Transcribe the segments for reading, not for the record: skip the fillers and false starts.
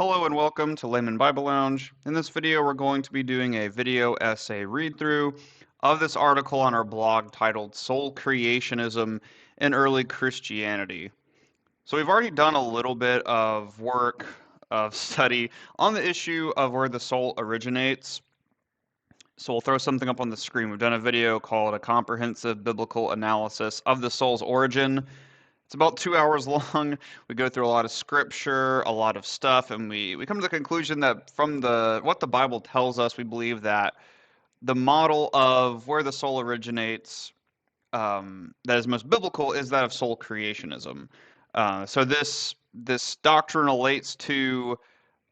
Hello and welcome to Layman Bible Lounge. In this video, we're going to be doing a video essay read-through of this article on our blog titled Soul Creationism in Early Christianity. So we've already done a little bit of work, of study on the issue of where the soul originates. So we'll throw something up on the screen. We've done a video called A Comprehensive Biblical Analysis of the Soul's Origin. It's about 2 hours long. We go through a lot of scripture, a lot of stuff, and we come to the conclusion that from what the Bible tells us, we believe that the model of where the soul originates, that is most biblical, is that of soul creationism. So this doctrine relates to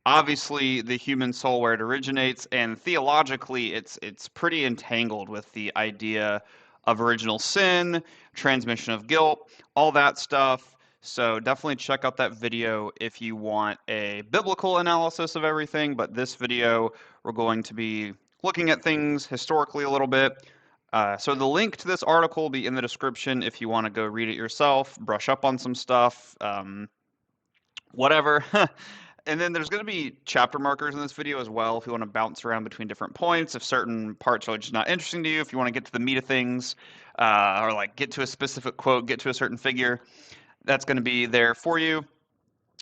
obviously the human soul where it originates, and theologically it's pretty entangled with the idea of original sin, transmission of guilt, all that stuff. So definitely check out that video if you want a biblical analysis of everything, but this video we're going to be looking at things historically a little bit. So the link to this article will be in the description if you want to go read it yourself, brush up on some stuff, whatever. And then there's going to be chapter markers in this video as well if you want to bounce around between different points, if certain parts are just not interesting to you, if you want to get to the meat of things, or like get to a specific quote, get to a certain figure, that's going to be there for you.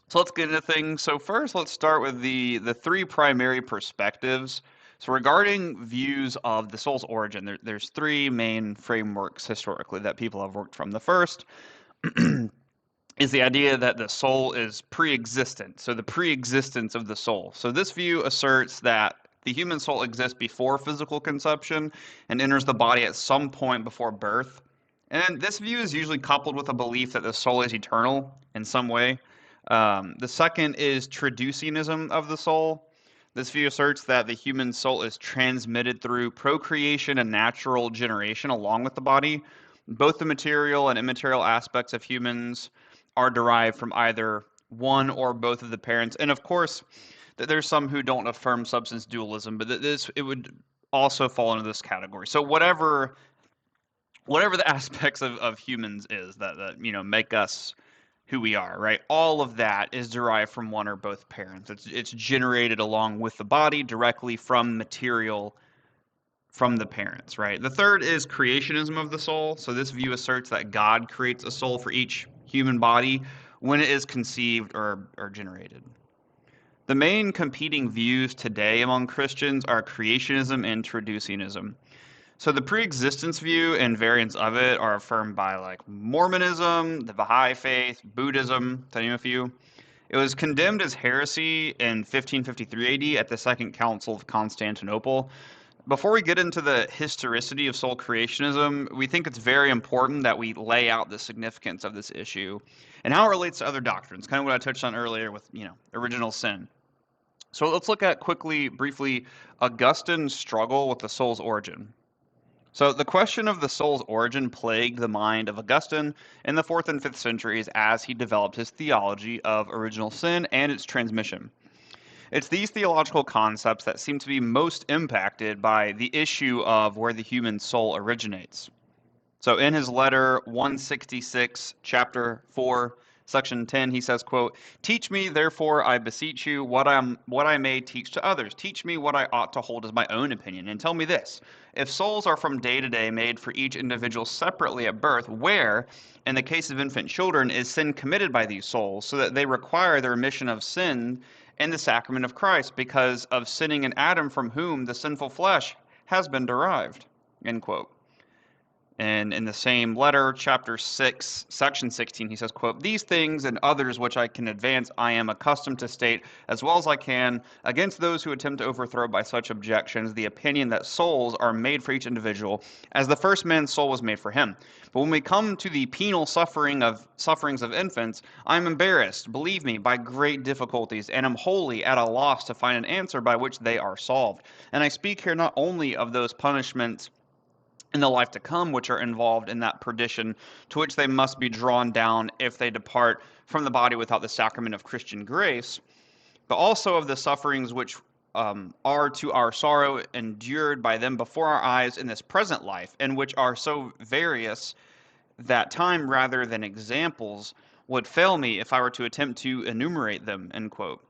So let's get into things. So first, let's start with the three primary perspectives. So regarding views of the soul's origin, there's three main frameworks historically that people have worked from. The first is the idea that the soul is pre-existent, so the pre-existence of the soul. So this view asserts that the human soul exists before physical conception and enters the body at some point before birth. And this view is usually coupled with a belief that the soul is eternal in some way. The second is Traducianism of the soul. This view asserts that the human soul is transmitted through procreation and natural generation along with the body. Both the material and immaterial aspects of humans are derived from either one or both of the parents. And of course, there's some who don't affirm substance dualism, but it would also fall into this category. So whatever the aspects of humans is that make us who we are, right? All of that is derived from one or both parents. It's generated along with the body directly from material from the parents, right? The third is creationism of the soul. So this view asserts that God creates a soul for each human body when it is conceived or generated. The main competing views today among Christians are creationism and Traducianism. So the pre-existence view and variants of it are affirmed by like Mormonism, the Baha'i faith, Buddhism, to name a few. It was condemned as heresy in 1553 AD at the Second Council of Constantinople. Before we get into the historicity of soul creationism, we think it's very important that we lay out the significance of this issue and how it relates to other doctrines, kind of what I touched on earlier with, original sin. So let's look at briefly, Augustine's struggle with the soul's origin. So the question of the soul's origin plagued the mind of Augustine in the 4th and 5th centuries as he developed his theology of original sin and its transmission. It's these theological concepts that seem to be most impacted by the issue of where the human soul originates. So in his letter 166, chapter 4, section 10, he says, quote, "Teach me, therefore, I beseech you, what I may teach to others. Teach me what I ought to hold as my own opinion. And tell me this, if souls are from day to day made for each individual separately at birth, where, in the case of infant children, is sin committed by these souls, so that they require the remission of sin in the sacrament of Christ, because of sinning in Adam, from whom the sinful flesh has been derived," end quote. And in the same letter, chapter 6, section 16, he says, quote, "These things and others which I can advance, I am accustomed to state as well as I can against those who attempt to overthrow by such objections the opinion that souls are made for each individual, as the first man's soul was made for him. But when we come to the penal sufferings of infants, I am embarrassed, believe me, by great difficulties, and am wholly at a loss to find an answer by which they are solved. And I speak here not only of those punishments in the life to come, which are involved in that perdition to which they must be drawn down if they depart from the body without the sacrament of Christian grace, but also of the sufferings which are to our sorrow endured by them before our eyes in this present life, and which are so various that time rather than examples would fail me if I were to attempt to enumerate them," end quote.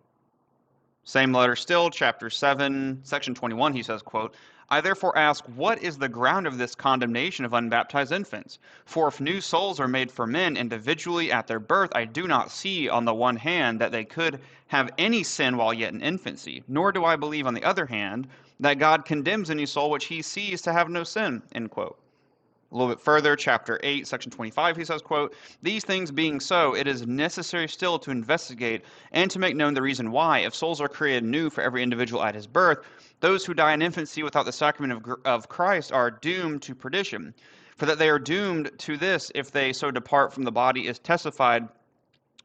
Same letter still, chapter 7, section 21, he says, quote, I therefore ask, what is the ground of this condemnation of unbaptized infants? For if new souls are made for men individually at their birth, I do not see, on the one hand, that they could have any sin while yet in infancy, nor do I believe, on the other hand, that God condemns any soul which he sees to have no sin, end quote. A little bit further, chapter 8, section 25, he says, quote, these things being so, it is necessary still to investigate and to make known the reason why, if souls are created new for every individual at his birth, those who die in infancy without the sacrament of Christ are doomed to perdition. For that they are doomed to this if they so depart from the body is testified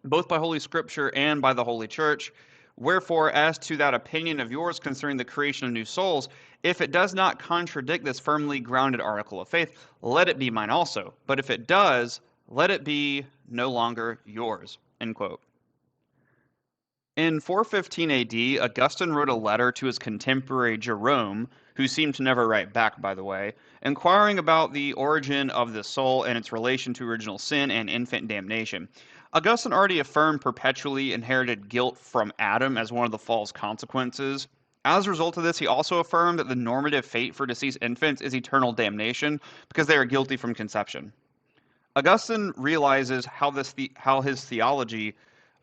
both by Holy Scripture and by the Holy Church. Wherefore, as to that opinion of yours concerning the creation of new souls, if it does not contradict this firmly grounded article of faith, let it be mine also. But if it does, let it be no longer yours. End quote. In 415 AD, Augustine wrote a letter to his contemporary Jerome, who seemed to never write back, by the way, inquiring about the origin of the soul and its relation to original sin and infant damnation. Augustine already affirmed perpetually inherited guilt from Adam as one of the fall's consequences. As a result of this, he also affirmed that the normative fate for deceased infants is eternal damnation because they are guilty from conception. Augustine realizes how his theology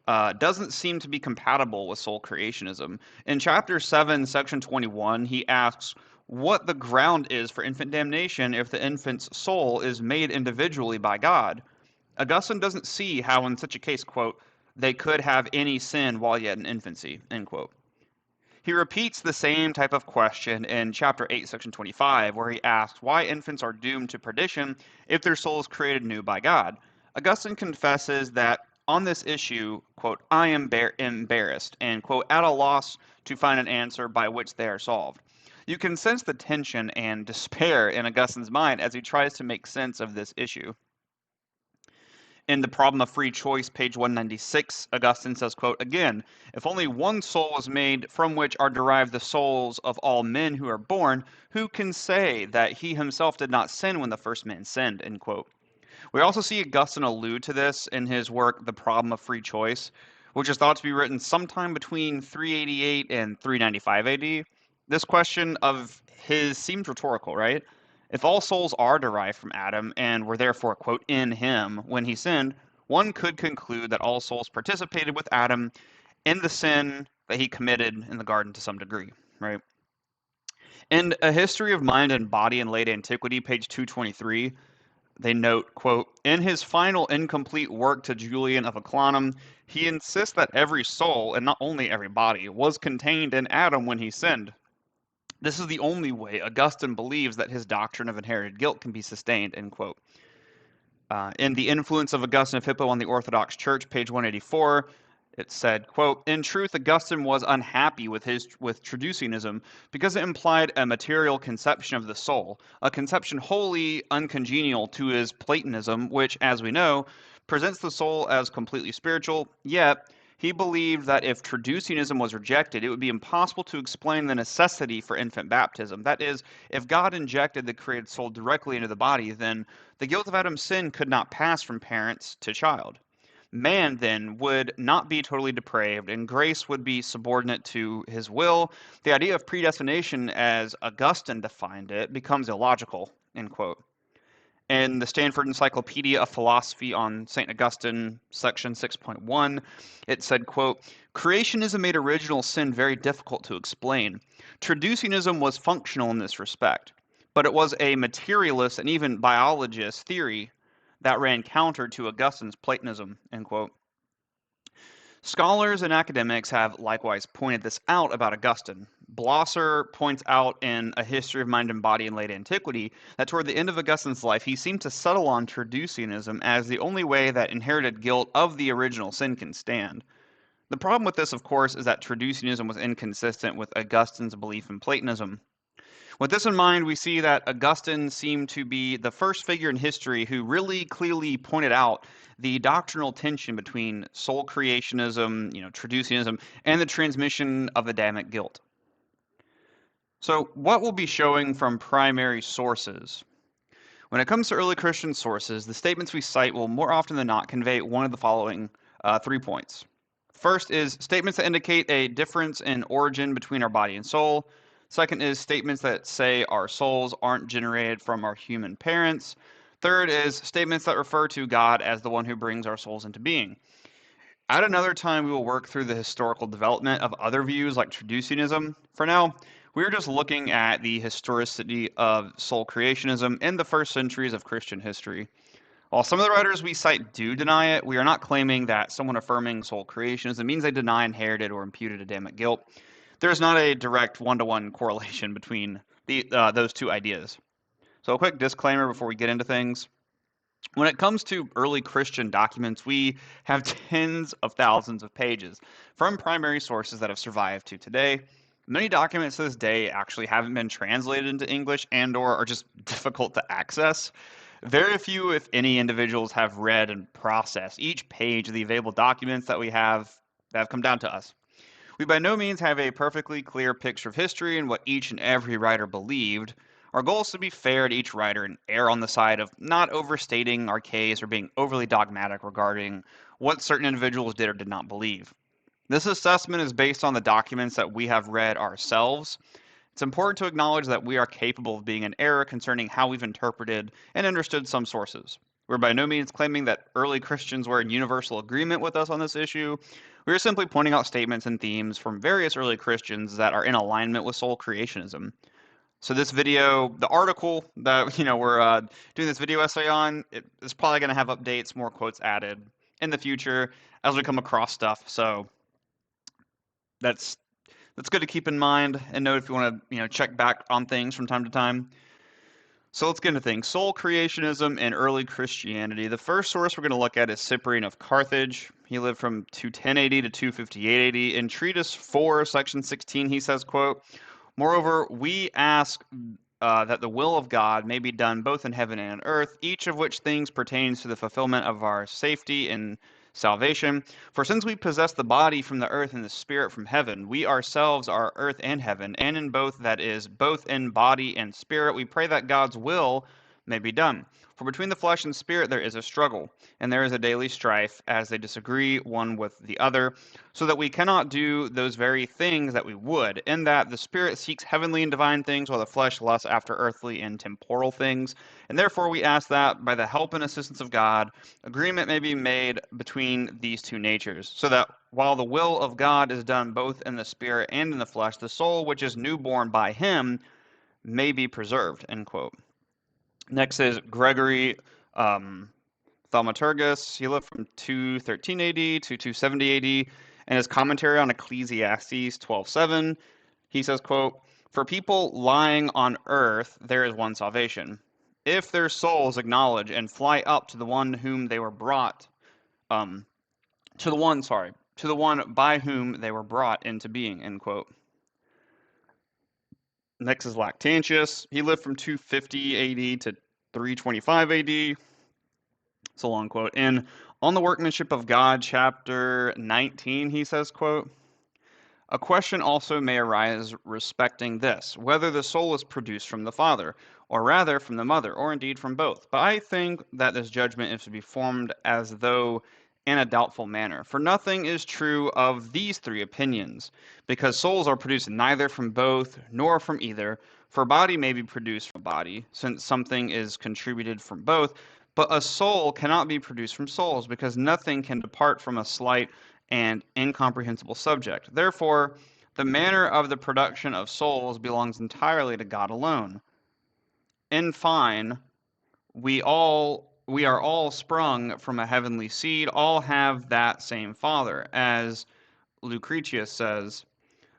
doesn't seem to be compatible with soul creationism. In chapter 7, section 21, he asks what the ground is for infant damnation if the infant's soul is made individually by God. Augustine doesn't see how in such a case, quote, they could have any sin while yet in infancy, end quote. He repeats the same type of question in chapter 8, section 25, where he asks why infants are doomed to perdition if their soul is created new by God. Augustine confesses that on this issue, quote, I am embarrassed and, quote, at a loss to find an answer by which they are solved. You can sense the tension and despair in Augustine's mind as he tries to make sense of this issue. In The Problem of Free Choice, page 196, Augustine says, quote, again, if only one soul is made from which are derived the souls of all men who are born, who can say that he himself did not sin when the first man sinned, end quote. We also see Augustine allude to this in his work, The Problem of Free Choice, which is thought to be written sometime between 388 and 395 AD. This question of his seems rhetorical, right? If all souls are derived from Adam and were therefore, quote, in him when he sinned, one could conclude that all souls participated with Adam in the sin that he committed in the garden to some degree, right? In A History of Mind and Body in Late Antiquity, page 223, they note, quote, in his final incomplete work to Julian of Eclanum, he insists that every soul, and not only every body, was contained in Adam when he sinned. This is the only way Augustine believes that his doctrine of inherited guilt can be sustained, end quote. In The Influence of Augustine of Hippo on the Orthodox Church, page 184, it said, quote, in truth, Augustine was unhappy with Traducianism because it implied a material conception of the soul, a conception wholly uncongenial to his Platonism, which, as we know, presents the soul as completely spiritual, yet he believed that if Traducianism was rejected, it would be impossible to explain the necessity for infant baptism. That is, if God injected the created soul directly into the body, then the guilt of Adam's sin could not pass from parents to child. Man, then, would not be totally depraved, and grace would be subordinate to his will. The idea of predestination, as Augustine defined it, becomes illogical, end quote. In the Stanford Encyclopedia of Philosophy on St. Augustine, section 6.1, it said, quote, creationism made original sin very difficult to explain. Traducianism was functional in this respect, but it was a materialist and even biologist theory that ran counter to Augustine's Platonism, end quote. Scholars and academics have likewise pointed this out about Augustine. Blosser points out in A History of Mind and Body in Late Antiquity that toward the end of Augustine's life, he seemed to settle on Traducianism as the only way that inherited guilt of the original sin can stand. The problem with this, of course, is that Traducianism was inconsistent with Augustine's belief in Platonism. With this in mind, we see that Augustine seemed to be the first figure in history who really clearly pointed out the doctrinal tension between soul creationism, Traducianism, and the transmission of Adamic guilt. So, what we'll be showing from primary sources? When it comes to early Christian sources, the statements we cite will more often than not convey one of the following 3 points. First is statements that indicate a difference in origin between our body and soul. Second is statements that say our souls aren't generated from our human parents. Third is statements that refer to God as the one who brings our souls into being. At another time, we will work through the historical development of other views like Traducianism. For now, we're just looking at the historicity of soul creationism in the first centuries of Christian history. While some of the writers we cite do deny it, we are not claiming that someone affirming soul creationism means they deny inherited or imputed Adamic guilt. There is not a direct one-to-one correlation between those two ideas. So a quick disclaimer before we get into things. When it comes to early Christian documents, we have tens of thousands of pages from primary sources that have survived to today. Many documents to this day actually haven't been translated into English and/or are just difficult to access. Very few, if any, individuals have read and processed each page of the available documents that we have that have come down to us. We by no means have a perfectly clear picture of history and what each and every writer believed. Our goal is to be fair to each writer and err on the side of not overstating our case or being overly dogmatic regarding what certain individuals did or did not believe. This assessment is based on the documents that we have read ourselves. It's important to acknowledge that we are capable of being in error concerning how we've interpreted and understood some sources. We're by no means claiming that early Christians were in universal agreement with us on this issue. We are simply pointing out statements and themes from various early Christians that are in alignment with soul creationism. So this video, the article that we're doing this video essay on, it is probably going to have updates, more quotes added in the future as we come across stuff. So that's good to keep in mind and note if you want to check back on things from time to time. So let's get into things. Soul creationism and early Christianity. The first source we're going to look at is Cyprian of Carthage. He lived from 210 AD to 258 AD. In Treatise 4, section 16, he says, quote, "Moreover, we ask that the will of God may be done both in heaven and on earth, each of which things pertains to the fulfillment of our safety and salvation. For since we possess the body from the earth and the spirit from heaven, we ourselves are earth and heaven, and in both, that is, both in body and spirit, we pray that God's will may be done. For between the flesh and spirit there is a struggle, and there is a daily strife, as they disagree one with the other, so that we cannot do those very things that we would, in that the spirit seeks heavenly and divine things, while the flesh lusts after earthly and temporal things. And therefore we ask that, by the help and assistance of God, agreement may be made between these two natures, so that while the will of God is done both in the spirit and in the flesh, the soul which is newborn by him may be preserved." End quote. Next is Gregory Thaumaturgus. He lived from 213 AD to 270 AD, and his commentary on Ecclesiastes 12:7, he says, quote, "For people lying on earth there is one salvation, if their souls acknowledge and fly up to the one whom they were brought, to the one by whom they were brought into being." End quote. Next is Lactantius. He lived from 250 AD to 325 AD. It's a long quote. And On the Workmanship of God, chapter 19, he says, quote, "A question also may arise respecting this, whether the soul is produced from the father, or rather from the mother, or indeed from both. But I think that this judgment is to be formed as though in a doubtful manner. For nothing is true of these three opinions, because souls are produced neither from both nor from either. For body may be produced from body, since something is contributed from both, but a soul cannot be produced from souls, because nothing can depart from a slight and incomprehensible subject. Therefore, the manner of the production of souls belongs entirely to God alone. In fine, we are all sprung from a heavenly seed, all have that same Father, as Lucretius says,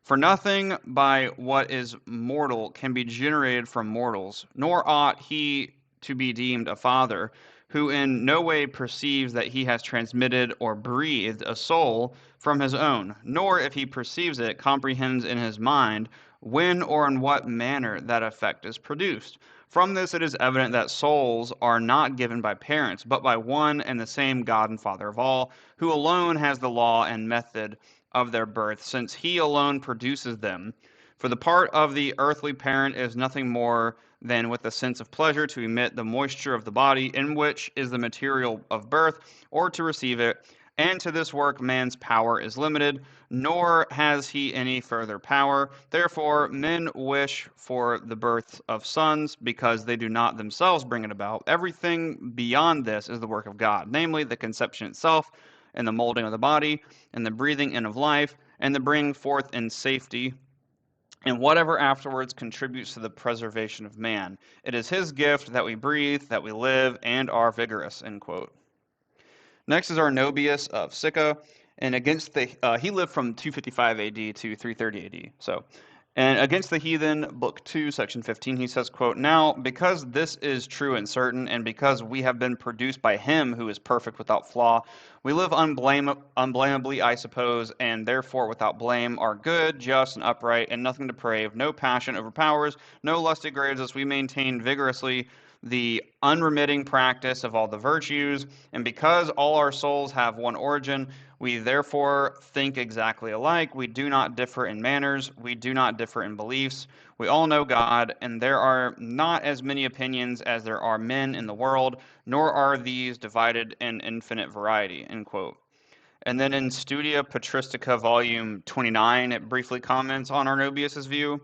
for nothing by what is mortal can be generated from mortals, nor ought he to be deemed a father, who in no way perceives that he has transmitted or breathed a soul from his own, nor, if he perceives it, comprehends in his mind when or in what manner that effect is produced. From this it is evident that souls are not given by parents, but by one and the same God and Father of all, who alone has the law and method of their birth, since he alone produces them. For the part of the earthly parent is nothing more than with a sense of pleasure to emit the moisture of the body, in which is the material of birth, or to receive it, And to this work man's power is limited, nor has he any further power. Therefore, men wish for the birth of sons, because they do not themselves bring it about. Everything beyond this is the work of God, namely the conception itself, and the molding of the body, and the breathing in of life, and the bringing forth in safety, and whatever afterwards contributes to the preservation of man. It is his gift that we breathe, that we live, and are vigorous. End quote. Next is Arnobius of Sicca, and against the he lived from 255 AD to 330 AD. So, and against the heathen, book 2, section 15, he says, quote, "Now, because this is true and certain, and because we have been produced by him who is perfect without flaw, we live unblameably, I suppose, and therefore without blame, are good, just, and upright, and nothing depraved, no passion overpowers, no lust degrades us, we maintain vigorously the unremitting practice of all the virtues, and because all our souls have one origin, we therefore think exactly alike. We do not differ in manners, we do not differ in beliefs. We all know God, and there are not as many opinions as there are men in the world, nor are these divided in infinite variety." End quote. And then in Studia Patristica, volume 29, it briefly comments on Arnobius's view.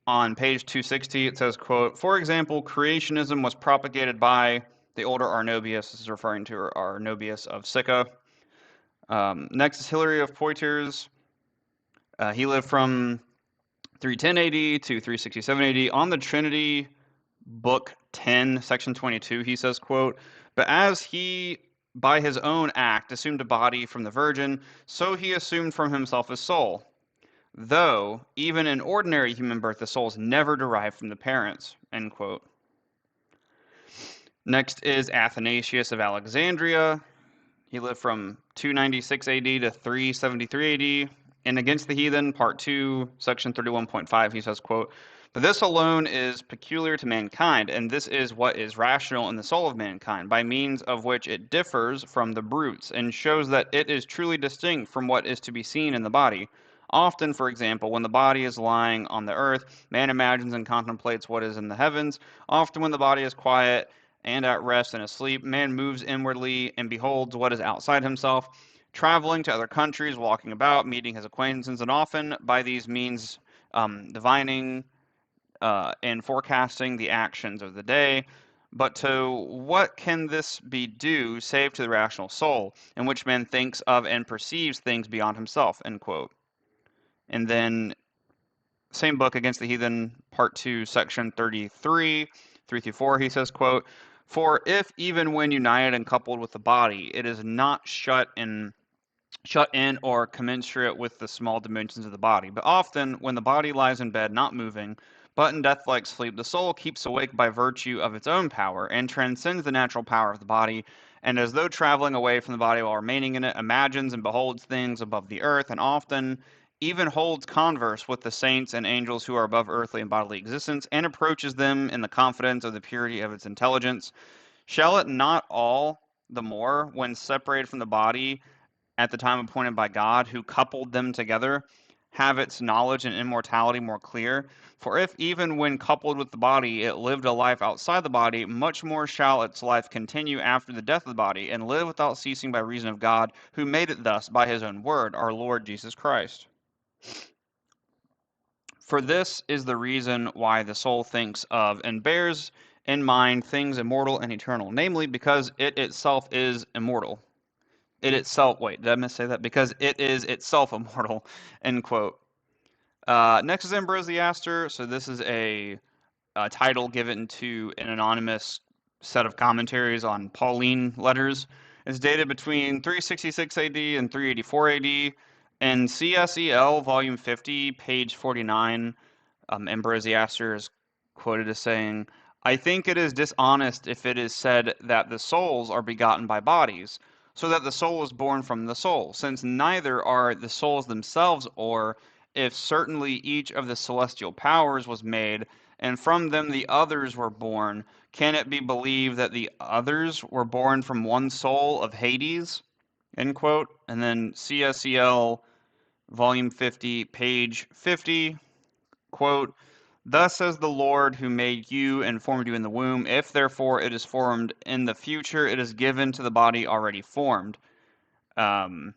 On page 260, it says, quote, "For example, creationism was propagated by the older Arnobius." This is referring to Arnobius of Sicca. Next is Hilary of Poitiers. He lived from 310 AD to 367 AD. On the Trinity, book 10, section 22, he says, quote, "But as he by his own act assumed a body from the Virgin, so he assumed from himself a soul. Though, even in ordinary human birth, the soul is never derived from the parents." End quote. Next is Athanasius of Alexandria. He lived from 296 AD to 373 AD. And Against the Heathen, part 2, section 31.5, he says, quote, "But this alone is peculiar to mankind, and this is what is rational in the soul of mankind, by means of which it differs from the brutes, and shows that it is truly distinct from what is to be seen in the body. Often, for example, when the body is lying on the earth, man imagines and contemplates what is in the heavens. Often when the body is quiet and at rest and asleep, man moves inwardly and beholds what is outside himself, traveling to other countries, walking about, meeting his acquaintances, and often by these means divining and forecasting the actions of the day. But to what can this be due save to the rational soul, in which man thinks of and perceives things beyond himself?" End quote. And then same book, Against the Heathen, part 2, section 33, 3 through 4, he says, quote, "For if even when united and coupled with the body, it is not shut in or commensurate with the small dimensions of the body, but often when the body lies in bed not moving, but in death-like sleep, the soul keeps awake by virtue of its own power, and transcends the natural power of the body, and as though traveling away from the body while remaining in it, imagines and beholds things above the earth, and often even holds converse with the saints and angels who are above earthly and bodily existence, and approaches them in the confidence of the purity of its intelligence. Shall it not all the more, when separated from the body at the time appointed by God, who coupled them together, have its knowledge and immortality more clear? For if even when coupled with the body it lived a life outside the body, much more shall its life continue after the death of the body, and live without ceasing by reason of God, who made it thus by his own word, our Lord Jesus Christ. For this is the reason why the soul thinks of and bears in mind things immortal and eternal, namely because it itself is immortal. It itself, wait, did I miss say that? Because it is itself immortal, end quote. Next is Ambrosiaster. So this is a title given to an anonymous set of commentaries on Pauline letters. It's dated between 366 AD and 384 AD. In CSEL, volume 50, page 49, Ambrosiaster is quoted as saying, "I think it is dishonest if it is said that the souls are begotten by bodies, so that the soul is born from the soul, since neither are the souls themselves, or if certainly each of the celestial powers was made, and from them the others were born, can it be believed that the others were born from one soul of Hades?" End quote. And then CSEL, volume 50, page 50, quote, "Thus says the Lord who made you and formed you in the womb. If therefore it is formed in the future, it is given to the body already formed." In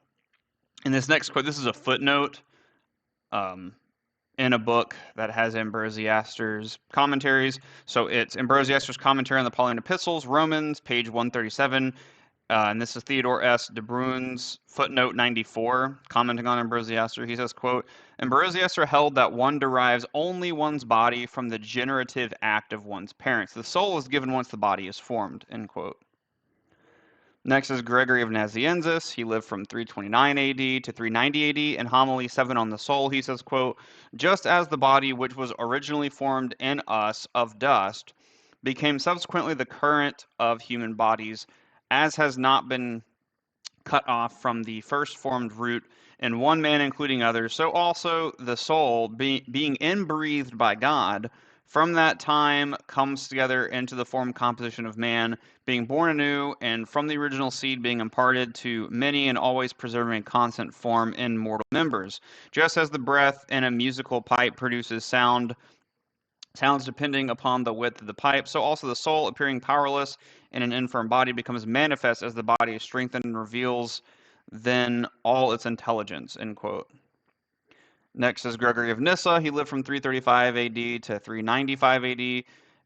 this next quote, this is a footnote in a book that has Ambrosiaster's commentaries. So it's Ambrosiaster's commentary on the Pauline epistles, Romans, page 137. And this is Theodore S. de Bruyn's footnote 94, commenting on Ambrosiaster. He says, quote, Ambrosiaster held that one derives only one's body from the generative act of one's parents. The soul is given once the body is formed, end quote. Next is Gregory of Nazianzus. He lived from 329 AD to 390 AD. In Homily 7 on the Soul, he says, quote, just as the body which was originally formed in us of dust became subsequently the current of human bodies, as has not been cut off from the first formed root in one man including others, so also the soul, being inbreathed by God, from that time comes together into the form composition of man, being born anew, and from the original seed being imparted to many and always preserving a constant form in mortal members. Just as the breath in a musical pipe produces sounds depending upon the width of the pipe, so also the soul, appearing powerless in an infirm body, becomes manifest as the body is strengthened and reveals then all its intelligence, end quote. Next is Gregory of Nyssa. He lived from 335 AD to 395 AD.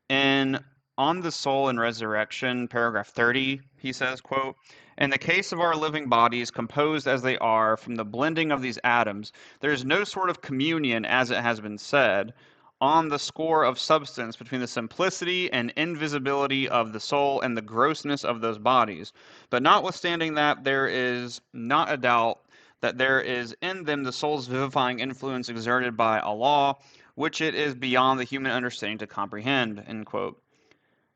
And on the soul and resurrection, paragraph 30, he says, quote, in the case of our living bodies, composed as they are from the blending of these atoms, there is no sort of communion, as it has been said, on the score of substance between the simplicity and invisibility of the soul and the grossness of those bodies. But notwithstanding that, there is not a doubt that there is in them the soul's vivifying influence exerted by a law, which it is beyond the human understanding to comprehend, end quote.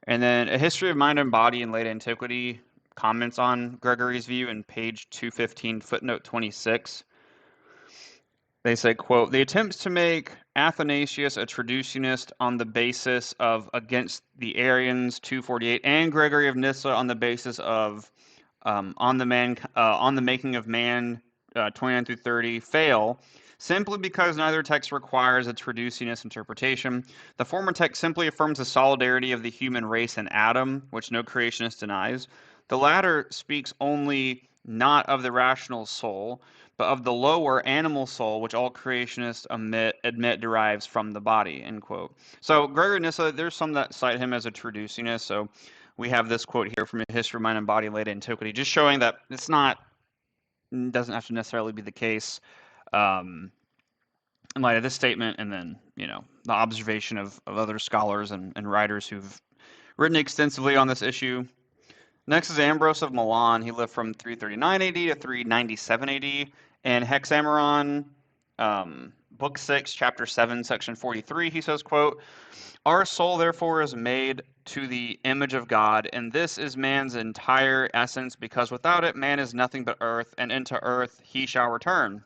And then A History of Mind and Body in Late Antiquity comments on Gregory's view in page 215, footnote 26. They say, quote, the attempts to make Athanasius a Traducianist on the basis of against the Arians 248 and Gregory of Nyssa on the basis of on the making of man 29 through 30 fail simply because neither text requires a Traducianist interpretation. The former text simply affirms the solidarity of the human race in Adam, which no creationist denies. The latter speaks only not of the rational soul, but of the lower animal soul, which all creationists admit derives from the body, end quote. So Gregory Nyssa, there's some that cite him as a Traducianist, so we have this quote here from A History of Mind and Body in Late Antiquity, just showing that it's not, doesn't have to necessarily be the case in light of this statement, and then, you know, the observation of other scholars and writers who've written extensively on this issue. Next is Ambrose of Milan. He lived from 339 AD to 397 AD. And Hexameron, Book 6, Chapter 7, Section 43, he says, quote, our soul, therefore, is made to the image of God, and this is man's entire essence, because without it, man is nothing but earth, and into earth he shall return.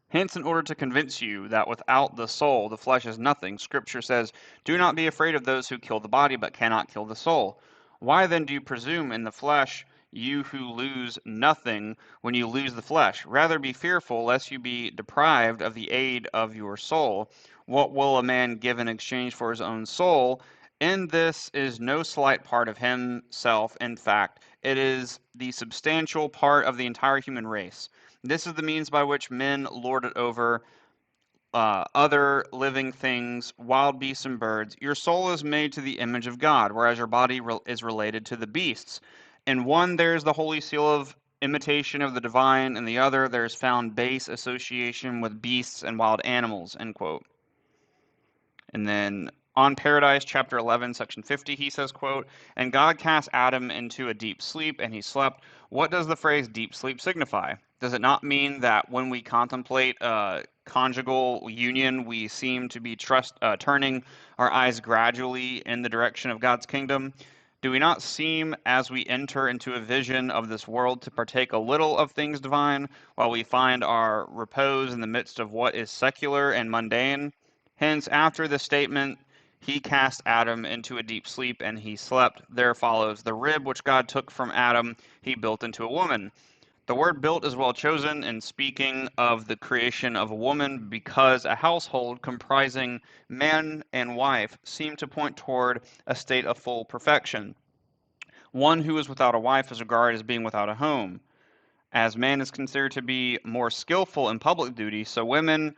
Hence, in order to convince you that without the soul, the flesh is nothing, Scripture says, do not be afraid of those who kill the body, but cannot kill the soul. Why then do you presume in the flesh, you who lose nothing when you lose the flesh? Rather be fearful, lest you be deprived of the aid of your soul. What will a man give in exchange for his own soul? In this is no slight part of himself. In fact, it is the substantial part of the entire human race. This is the means by which men lord it over other living things, wild beasts and birds. Your soul is made to the image of God, whereas your body is related to the beasts. In one, there is the holy seal of imitation of the divine, and the other, there is found base association with beasts and wild animals, end quote. And then on Paradise, chapter 11, section 50, he says, quote, and God cast Adam into a deep sleep, and he slept. What does the phrase deep sleep signify? Does it not mean that when we contemplate conjugal union, we seem to be turning our eyes gradually in the direction of God's kingdom? Do we not seem, as we enter into a vision of this world, to partake a little of things divine, while we find our repose in the midst of what is secular and mundane? Hence, after the statement, he cast Adam into a deep sleep, and he slept, there follows, the rib which God took from Adam, he built into a woman. The word built is well chosen in speaking of the creation of a woman, because a household comprising man and wife seem to point toward a state of full perfection. One who is without a wife is regarded as being without a home. As man is considered to be more skillful in public duty, so women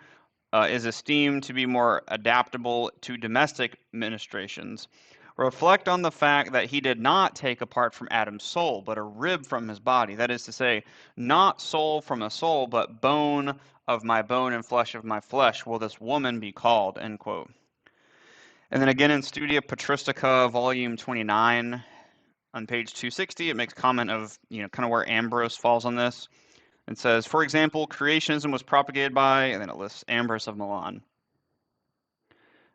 is esteemed to be more adaptable to domestic ministrations. Reflect on the fact that he did not take a part from Adam's soul, but a rib from his body. That is to say, not soul from a soul, but bone of my bone and flesh of my flesh will this woman be called, end quote. And then again in Studia Patristica, volume 29, on page 260, it makes comment of, kind of where Ambrose falls on this. It says, for example, creationism was propagated by, and then it lists Ambrose of Milan.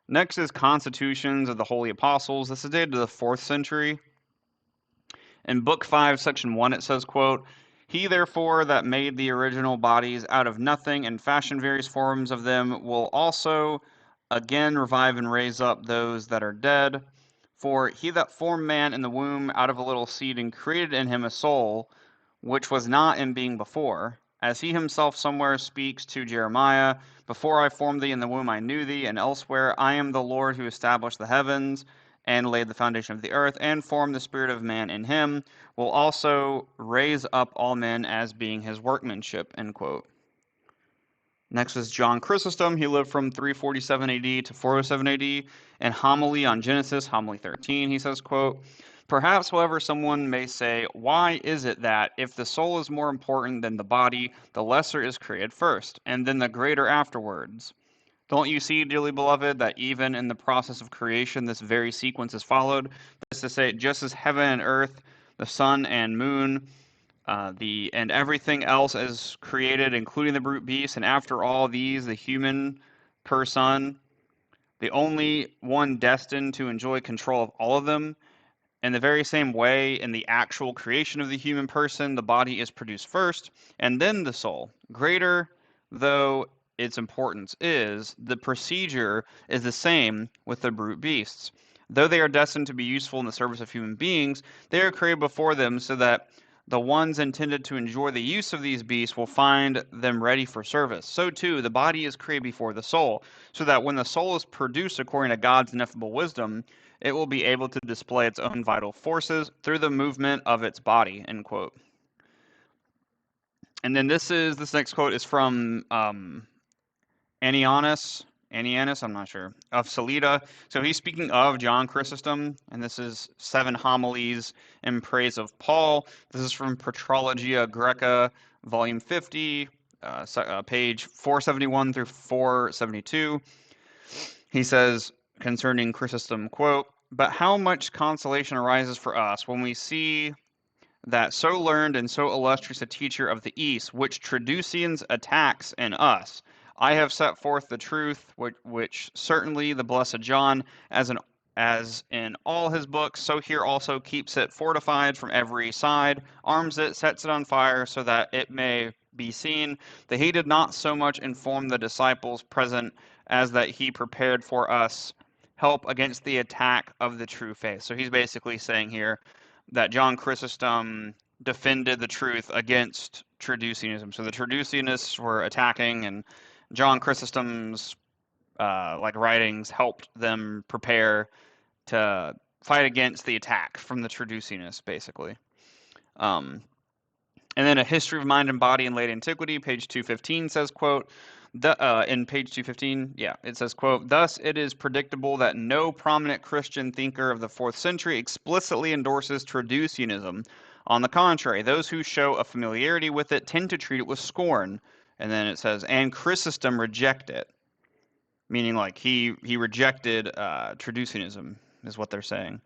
Next is Constitutions of the Holy Apostles. This is dated to the 4th century. In Book 5, Section 1, it says, quote, he therefore that made the original bodies out of nothing and fashioned various forms of them will also again revive and raise up those that are dead. For he that formed man in the womb out of a little seed and created in him a soul, which was not in being before, as he himself somewhere speaks to Jeremiah, before I formed thee in the womb I knew thee, and elsewhere, I am the Lord who established the heavens and laid the foundation of the earth, and formed the spirit of man in him, will also raise up all men as being his workmanship, end quote. Next is John Chrysostom. He lived from 347 AD to 407 AD. In Homily on Genesis, Homily 13, he says, quote, perhaps, however, someone may say, why is it that if the soul is more important than the body, the lesser is created first, and then the greater afterwards? Don't you see, dearly beloved, that even in the process of creation, this very sequence is followed? That is to say, just as heaven and earth, the sun and moon, and everything else is created, including the brute beasts, and after all these, the human person, the only one destined to enjoy control of all of them. In the very same way, in the actual creation of the human person, the body is produced first, and then the soul. Greater though its importance is, the procedure is the same with the brute beasts. Though they are destined to be useful in the service of human beings, they are created before them so that the ones intended to enjoy the use of these beasts will find them ready for service. So too, the body is created before the soul, so that when the soul is produced according to God's ineffable wisdom, it will be able to display its own vital forces through the movement of its body, end quote. And then this next quote is from Annianus, I'm not sure, of Salida. So he's speaking of John Chrysostom, and this is 7 homilies in praise of Paul. This is from Patrologia Greca, volume 50, page 471 through 472. He says concerning Chrysostom, quote, but how much consolation arises for us when we see that so learned and so illustrious a teacher of the East, which Traducians attacks in us, I have set forth the truth, which certainly the blessed John, as in all his books, so here also keeps it fortified from every side, arms it, sets it on fire, so that it may be seen that he did not so much inform the disciples present as that he prepared for us help against the attack of the true faith. So he's basically saying here that John Chrysostom defended the truth against Traducianism. So the Traducianists were attacking, and John Chrysostom's writings helped them prepare to fight against the attack from the Traducianists, basically. And then A History of Mind and Body in Late Antiquity, page 215 says, quote, in page 215, it says, quote, thus it is predictable that no prominent Christian thinker of the 4th century explicitly endorses Traducianism. On the contrary, those who show a familiarity with it tend to treat it with scorn. And then it says, and Chrysostom reject it. Meaning like he rejected Traducianism is what they're saying.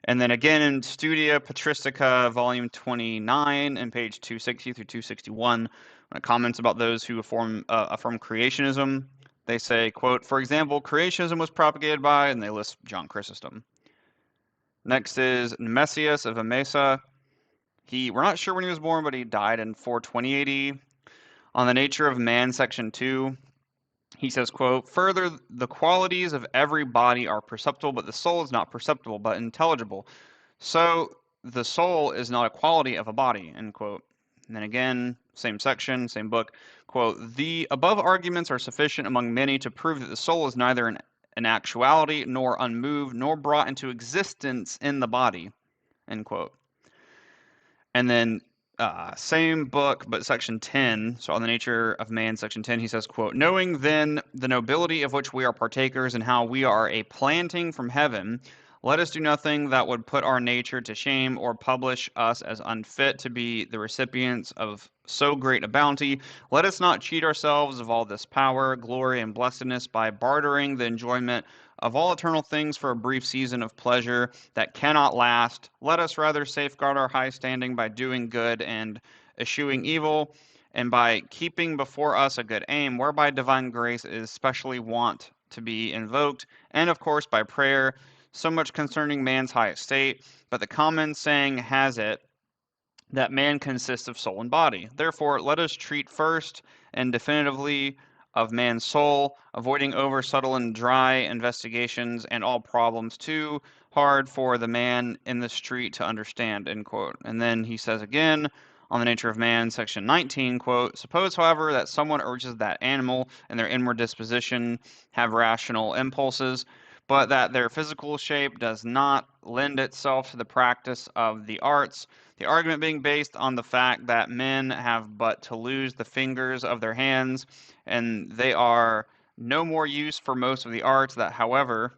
And then again in Studia Patristica, volume 29, and page 260 through 261, when it comments about those who affirm creationism, they say, quote, for example, creationism was propagated by, and they list John Chrysostom. Next is Nemesius of Emesa. We're not sure when he was born, but he died in 420 AD. On the nature of man, section 2, he says, quote, further, the qualities of every body are perceptible, but the soul is not perceptible, but intelligible. So the soul is not a quality of a body, end quote. And then again, same section, same book, quote, the above arguments are sufficient among many to prove that the soul is neither an actuality, nor unmoved, nor brought into existence in the body, end quote. And then same book, but section 10, so on the nature of man, section 10, he says, quote, knowing then the nobility of which we are partakers and how we are a planting from heaven, let us do nothing that would put our nature to shame or publish us as unfit to be the recipients of so great a bounty. Let us not cheat ourselves of all this power, glory, and blessedness by bartering the enjoyment of all eternal things for a brief season of pleasure that cannot last. Let us rather safeguard our high standing by doing good and eschewing evil, and by keeping before us a good aim, whereby divine grace is specially wont to be invoked, and of course by prayer, so much concerning man's high estate. But the common saying has it that man consists of soul and body. Therefore, let us treat first and definitively of man's soul, avoiding over subtle and dry investigations and all problems too hard for the man in the street to understand, end quote. And then he says again, on the nature of man, section 19, quote, suppose, however, that someone urges that animal and their inward disposition have rational impulses, but that their physical shape does not lend itself to the practice of the arts, the argument being based on the fact that men have but to lose the fingers of their hands, and they are no more use for most of the arts, that, however,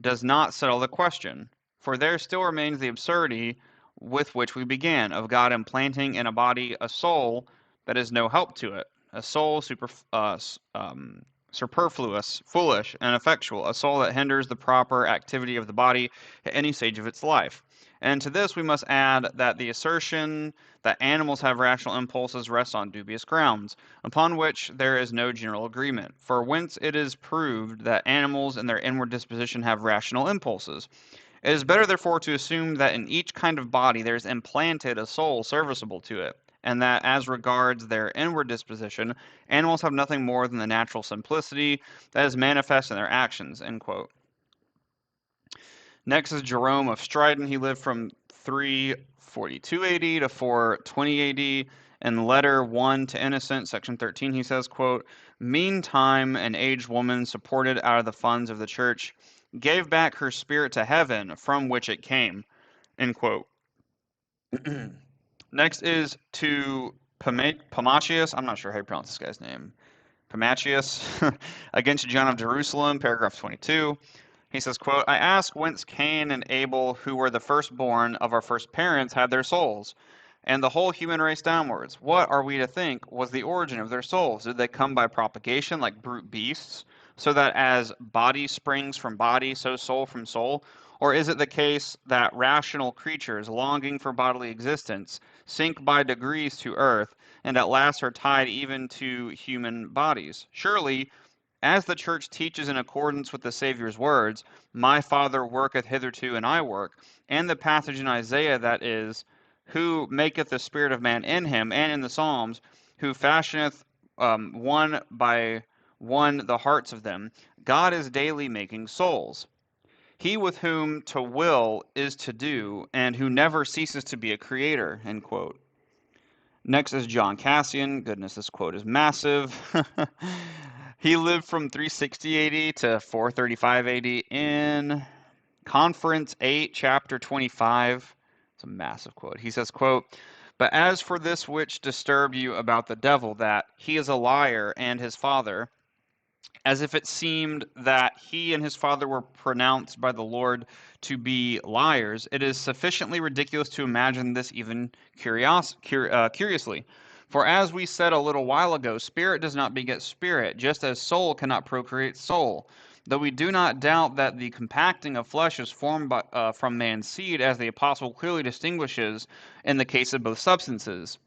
does not settle the question. For there still remains the absurdity with which we began, of God implanting in a body a soul that is no help to it, a soul superfluous, foolish, and effectual, a soul that hinders the proper activity of the body at any stage of its life. And to this we must add that the assertion that animals have rational impulses rests on dubious grounds, upon which there is no general agreement. For whence it is proved that animals in their inward disposition have rational impulses. It is better, therefore, to assume that in each kind of body there is implanted a soul serviceable to it, and that as regards their inward disposition, animals have nothing more than the natural simplicity that is manifest in their actions, end quote. Next is Jerome of Stridon. He lived from 342 AD to 420 AD. In letter 1 to Innocent, section 13, he says, quote, meantime, an aged woman supported out of the funds of the church gave back her spirit to heaven from which it came, end quote. Next is to Pamachius. I'm not sure how you pronounce this guy's name. Pamachius, against John of Jerusalem, paragraph 22. He says, quote, I ask whence Cain and Abel, who were the firstborn of our first parents, had their souls, and the whole human race downwards. What are we to think was the origin of their souls? Did they come by propagation like brute beasts, so that as body springs from body, so soul from soul? Or is it the case that rational creatures, longing for bodily existence, sink by degrees to earth, and at last are tied even to human bodies? Surely, as the church teaches in accordance with the Savior's words, my Father worketh hitherto and I work, and the passage in Isaiah that is, who maketh the spirit of man in him, and in the Psalms, who fashioneth one by one the hearts of them, God is daily making souls. He with whom to will is to do, and who never ceases to be a creator, end quote. Next is John Cassian. Goodness, this quote is massive. He lived from 360 AD to 435 AD in Conference 8, Chapter 25. It's a massive quote. He says, quote, but as for this which disturbed you about the devil, that he is a liar and his father, as if it seemed that he and his father were pronounced by the Lord to be liars, it is sufficiently ridiculous to imagine this even curiously. For as we said a little while ago, spirit does not beget spirit, just as soul cannot procreate soul. Though we do not doubt that the compacting of flesh is formed from man's seed, as the apostle clearly distinguishes in the case of both substances,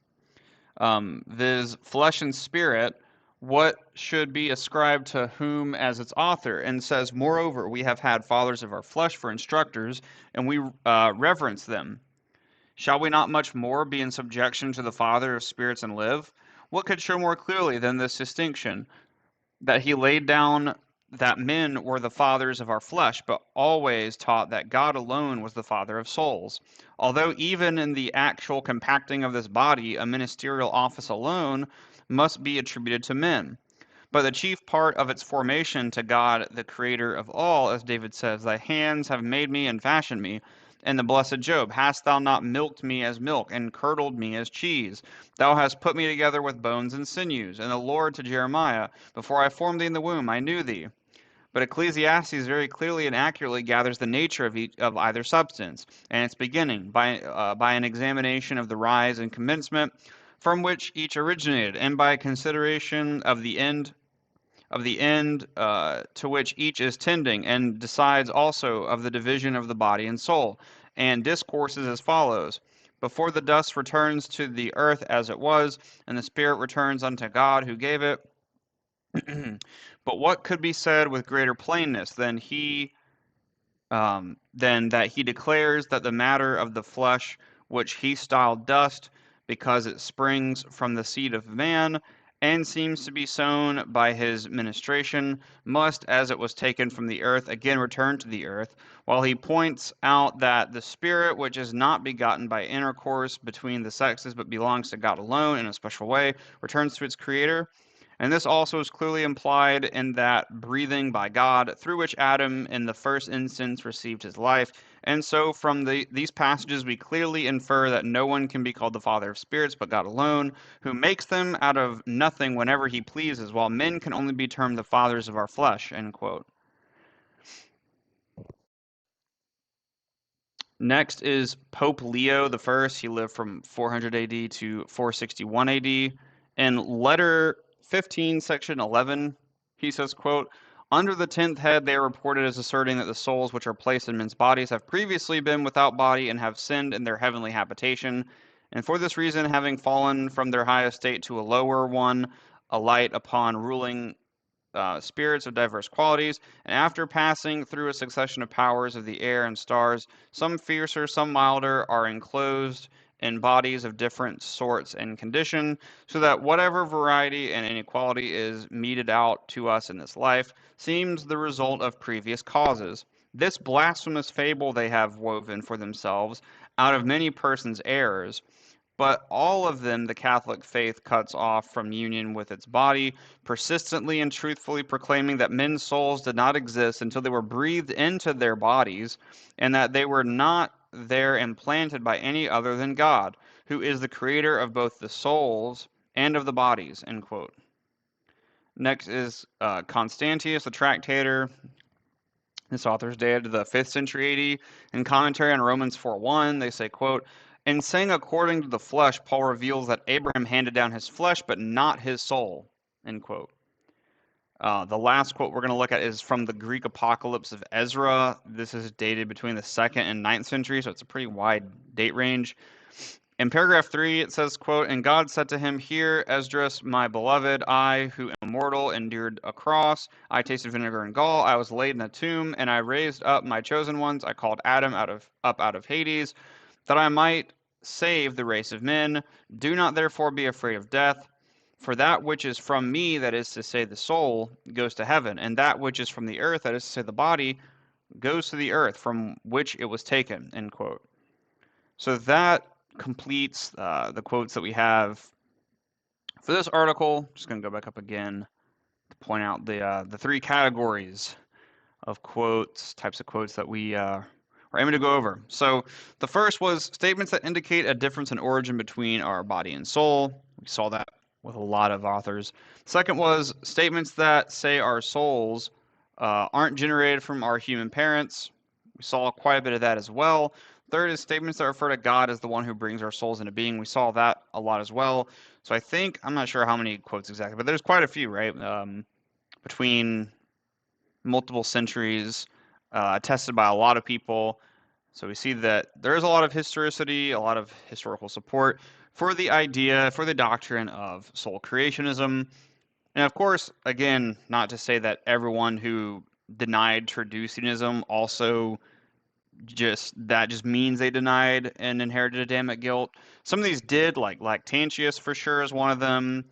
viz., flesh and spirit, what should be ascribed to whom as its author, and says, moreover, we have had fathers of our flesh for instructors, and we reverence them. Shall we not much more be in subjection to the Father of spirits and live? What could show more clearly than this distinction, that he laid down that men were the fathers of our flesh, but always taught that God alone was the Father of souls? Although even in the actual compacting of this body, a ministerial office alone must be attributed to men. But the chief part of its formation to God, the creator of all, as David says, thy hands have made me and fashioned me, And the blessed Job, hast thou not milked me as milk, and curdled me as cheese? Thou hast put me together with bones and sinews. And the Lord to Jeremiah, before I formed thee in the womb, I knew thee. But Ecclesiastes very clearly and accurately gathers the nature of either substance, and its beginning, by an examination of the rise and commencement from which each originated, and by a consideration of the end to which each is tending, and decides also of the division of the body and soul, and discourses as follows. Before the dust returns to the earth as it was, and the spirit returns unto God who gave it. But what could be said with greater plainness than that he declares that the matter of the flesh, which he styled dust, because it springs from the seed of man, and seems to be sown by his ministration, must, as it was taken from the earth, again return to the earth, while he points out that the spirit, which is not begotten by intercourse between the sexes, but belongs to God alone in a special way, returns to its creator. And this also is clearly implied in that breathing by God, through which Adam in the first instance received his life. And so from these passages we clearly infer that no one can be called the father of spirits but God alone, who makes them out of nothing whenever he pleases, while men can only be termed the fathers of our flesh, end quote. Next is Pope Leo I. He lived from 400 AD to 461 AD. In letter 15, section 11, he says, quote, under the 10th head, they are reported as asserting that the souls which are placed in men's bodies have previously been without body and have sinned in their heavenly habitation, and for this reason, having fallen from their high estate to a lower one, alight upon ruling spirits of diverse qualities, and after passing through a succession of powers of the air and stars, some fiercer, some milder, are enclosed in bodies of different sorts and condition, so that whatever variety and inequality is meted out to us in this life seems the result of previous causes. This blasphemous fable they have woven for themselves out of many persons' errors, but all of them the Catholic faith cuts off from union with its body, persistently and truthfully proclaiming that men's souls did not exist until they were breathed into their bodies, and that they were not there implanted by any other than God, who is the creator of both the souls and of the bodies, end quote. Next is Constantius the Tractator. This author's dated to the 5th century AD. In commentary on Romans 4:1, they say, quote, in saying according to the flesh, Paul reveals that Abraham handed down his flesh, but not his soul, end quote. The last quote we're going to look at is from the Greek Apocalypse of Ezra. This is dated between the 2nd and 9th century, so it's a pretty wide date range. In paragraph 3, it says, quote, and God said to him, hear, Esdras, my beloved, I, who am mortal, endured a cross. I tasted vinegar and gall. I was laid in a tomb, and I raised up my chosen ones. I called Adam up out of Hades, that I might save the race of men. Do not therefore be afraid of death, for that which is from me, that is to say the soul, goes to heaven, and that which is from the earth, that is to say the body, goes to the earth from which it was taken, end quote. So that completes the quotes that we have for this article. Just going to go back up again to point out the three categories of quotes, types of quotes that we are aiming to go over. So the first was statements that indicate a difference in origin between our body and soul. We saw that with a lot of authors. Second was statements that say our souls aren't generated from our human parents. We saw quite a bit of that as well. Third is statements that refer to God as the one who brings our souls into being. We saw that a lot as well. So I think, I'm not sure how many quotes exactly, but there's quite a few, right? Between multiple centuries, attested by a lot of people. So we see that there is a lot of historicity, a lot of historical support for the idea, for the doctrine of soul creationism. And of course, again, not to say that everyone who denied Traducianism also just means they denied and inherited Adamic guilt. Some of these did, like Lactantius for sure is one of them.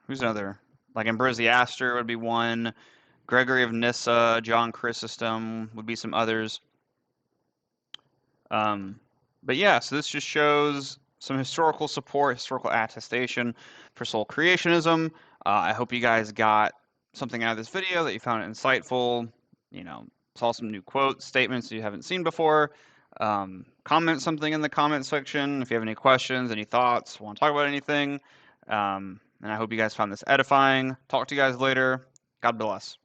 Who's another? Like Ambrosiaster would be one. Gregory of Nyssa, John Chrysostom would be some others. But yeah, so this just shows some historical support, historical attestation for soul creationism. I hope you guys got something out of this video, that you found it insightful. You know, saw some new quotes, statements you haven't seen before. Comment something in the comment section if you have any questions, any thoughts, want to talk about anything. And I hope you guys found this edifying. Talk to you guys later. God bless.